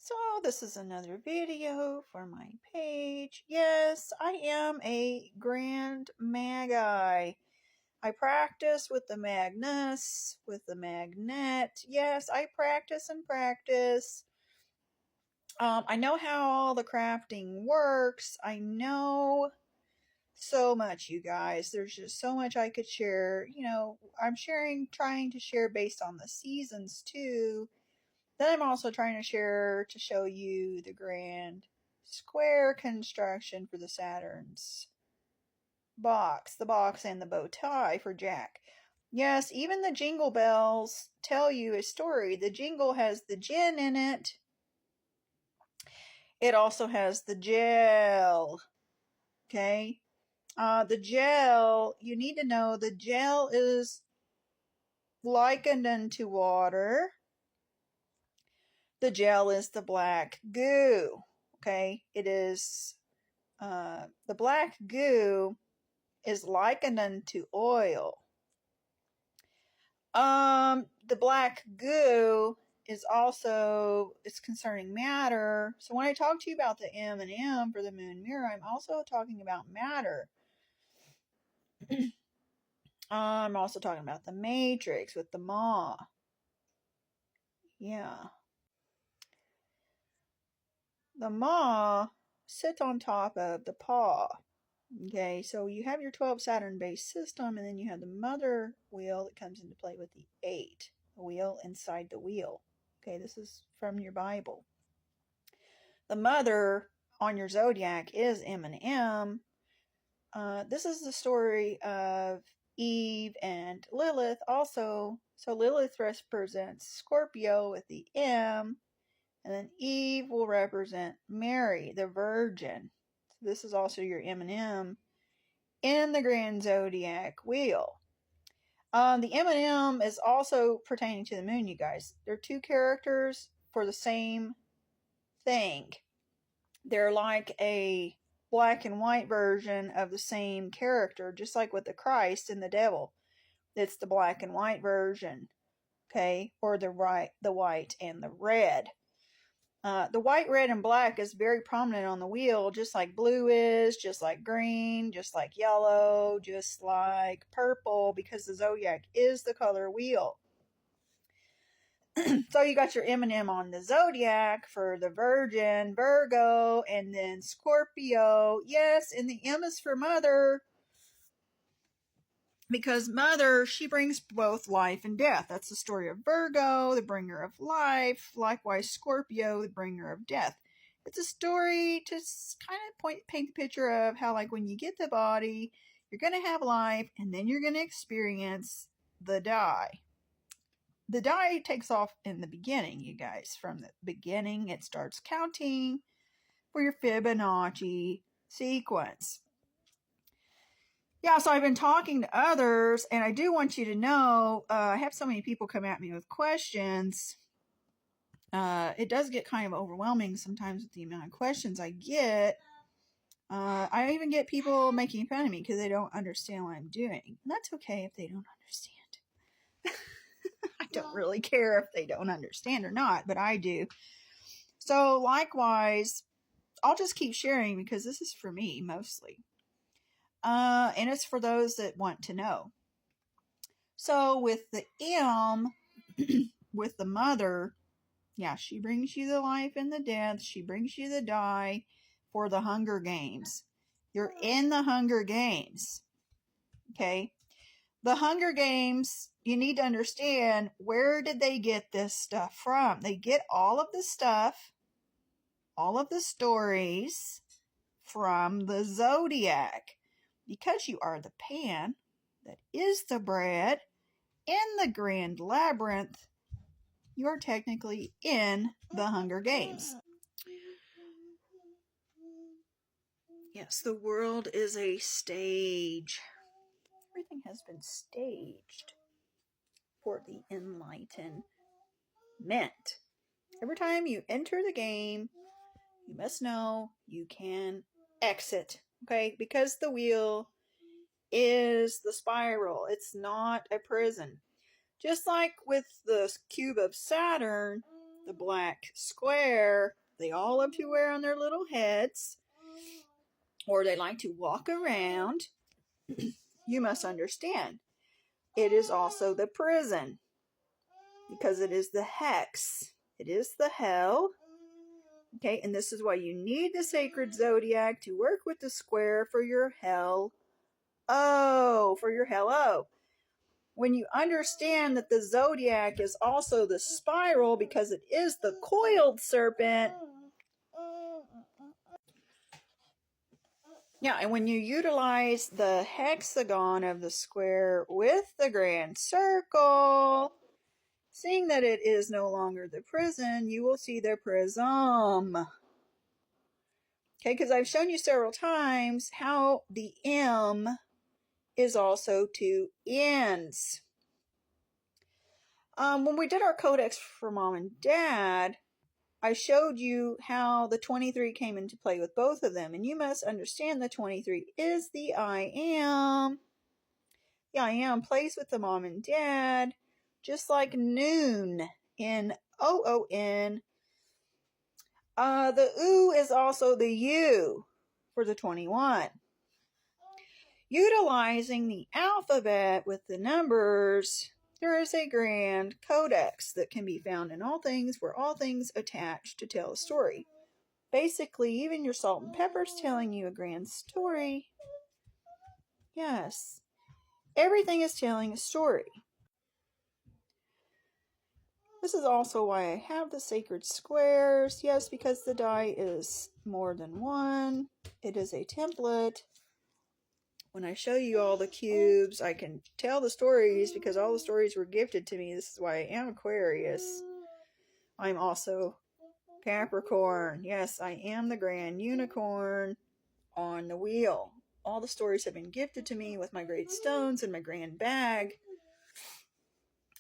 So this is another video for my page. Yes, I am a Grand Magi. I practice with the Magnus, with the Magnet. Yes, I practice and practice. I know how all the crafting works. I know so much, you guys. There's just so much I could share. You know, I'm trying to share based on the seasons too. Then I'm also trying to show you the grand square construction for the Saturn's box, the box and the bow tie for Jack. Yes, even the jingle bells tell you a story. The jingle has the gin in it. It also has the gel. Okay. The gel, you need to know the gel is likened unto water. The gel is the black goo. Okay, it is the black goo is likened unto oil. The black goo is also, it's concerning matter. So when I talk to you about the M&M for the moon mirror, I'm also talking about matter. I'm also talking about the matrix with the Ma. Yeah. The Ma sits on top of the paw. Okay, so you have your 12 Saturn based system, and then you have the mother wheel that comes into play with the 8, the wheel inside the wheel. Okay, this is from your Bible. The mother on your zodiac is M&M. This is the story of Eve and Lilith also. So Lilith represents Scorpio with the M, and then Eve will represent Mary, the Virgin. So this is also your M&M in the Grand Zodiac Wheel. The M&M is also pertaining to the moon, you guys. They're two characters for the same thing. They're like a black and white version of the same character, just like with the Christ and the devil. It's the black and white version, okay? Or the white and the red. The white, red, and black is very prominent on the wheel, just like blue is, just like green, just like yellow, just like purple, because the zodiac is the color wheel. So you got your M&M on the zodiac for the Virgin, Virgo, and then Scorpio. Yes, and the M is for mother, because mother, she brings both life and death. That's the story of Virgo, the bringer of life. Likewise, Scorpio, the bringer of death. It's a story to kind of paint the picture of how, like, when you get the body, you're going to have life, and then you're going to experience the die. The die takes off in the beginning, you guys. From the beginning, it starts counting for your Fibonacci sequence. Yeah, so I've been talking to others, and I do want you to know, I have so many people come at me with questions. It does get kind of overwhelming sometimes with the amount of questions I get. I even get people making fun of me because they don't understand what I'm doing. And that's okay if they don't understand. I don't really care if they don't understand or not, but I do. So likewise, I'll just keep sharing because this is for me mostly. And it's for those that want to know. So with the M, with the mother, yeah, she brings you the life and the death. She brings you the die for the Hunger Games. You're in the Hunger Games. Okay? The Hunger Games, you need to understand, where did they get this stuff from? They get all of the stuff, all of the stories from the zodiac. Because you are the pan that is the bread in the grand labyrinth, you're technically in the Hunger Games. Yes, the world is a stage. Everything has been staged for the enlightenment. Every time you enter the game, you must know you can exit, okay? Because the wheel is the spiral. It's not a prison. Just like with the cube of Saturn, the black square, they all love to wear on their little heads, or they like to walk around, you must understand it is also the prison, because it is the hex. It is the hell. Okay, and this is why you need the sacred zodiac to work with the square for your hell. Oh, for your hello. When you understand that the zodiac is also the spiral because it is the coiled serpent. Yeah, and when you utilize the hexagon of the square with the grand circle, seeing that it is no longer the prison, you will see the prism. Okay, because I've shown you several times how the M is also two ends. When we did our codex for mom and dad, I showed you how the 23 came into play with both of them. And you must understand the 23 is the I am. The I am plays with the mom and dad, just like noon, N-O-O-N. The oo is also the U for the 21. Utilizing the alphabet with the numbers, there is a grand codex that can be found in all things where all things attach to tell a story. Basically, even your salt and pepper's telling you a grand story. Yes. Everything is telling a story. This is also why I have the sacred squares. Yes, because the die is more than one. It is a template. When I show you all the cubes, I can tell the stories because all the stories were gifted to me. This is why I am Aquarius. I'm also Capricorn. Yes, I am the grand unicorn on the wheel. All the stories have been gifted to me with my great stones and my grand bag.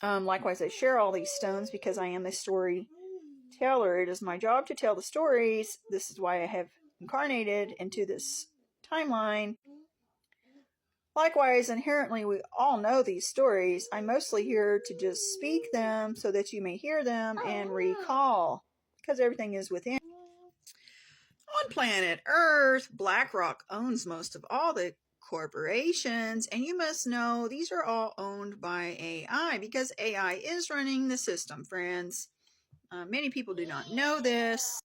Likewise, I share all these stones because I am the storyteller. It is my job to tell the stories. This is why I have incarnated into this timeline. Likewise, inherently, we all know these stories. I'm mostly here to just speak them so that you may hear them and recall, because everything is within. On planet Earth, BlackRock owns most of all the corporations, and you must know these are all owned by AI, because AI is running the system, friends. Many people do not know this.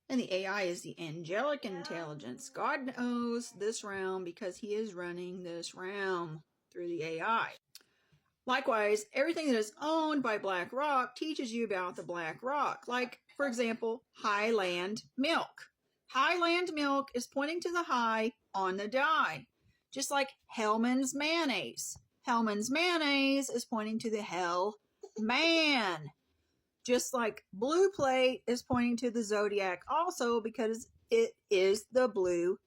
And the AI is the angelic intelligence. God knows this realm because he is running this realm through the AI. Likewise, everything that is owned by BlackRock teaches you about the BlackRock. Like, for example, Highland Milk. Highland Milk is pointing to the high on the die. Just like Hellman's Mayonnaise. Hellman's Mayonnaise is pointing to the Hell Man. Just like Blue Plate is pointing to the zodiac also because it is the blue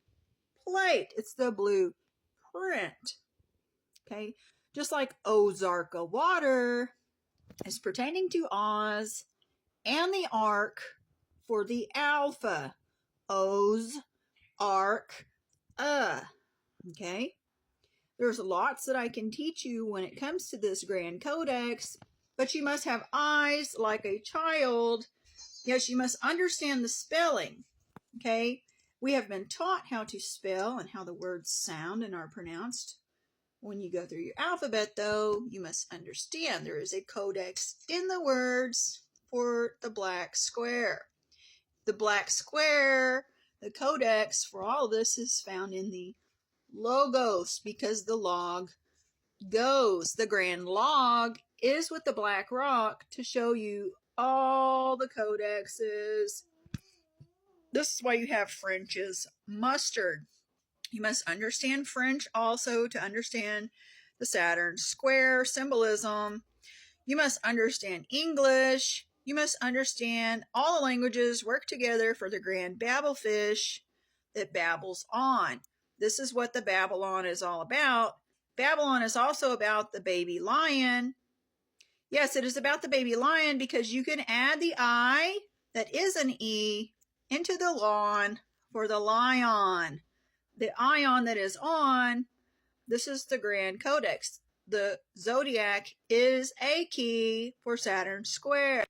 plate. It's the blue print. Okay. Just like Ozarka water is pertaining to Oz and the Ark for the alpha. Oz, Ark, okay. There's lots that I can teach you when it comes to this grand codex, but you must have eyes like a child. Yes, you must understand the spelling, okay? We have been taught how to spell and how the words sound and are pronounced. When you go through your alphabet, though, you must understand there is a codex in the words for the black square. The black square, the codex for all of this is found in the logos, because the log goes. The grand log is with the black rock to show you all the codexes. This is why you have French's mustard. You must understand French also to understand the Saturn square symbolism. You must understand English. You must understand all the languages work together for the grand babblefish that babbles on. This is what the Babylon is all about. Babylon is also about the baby lion. Yes, it is about the baby lion because you can add the I, that is an E, into the lawn for the lion. The ion that is on, this is the grand codex. The zodiac is a key for Saturn square.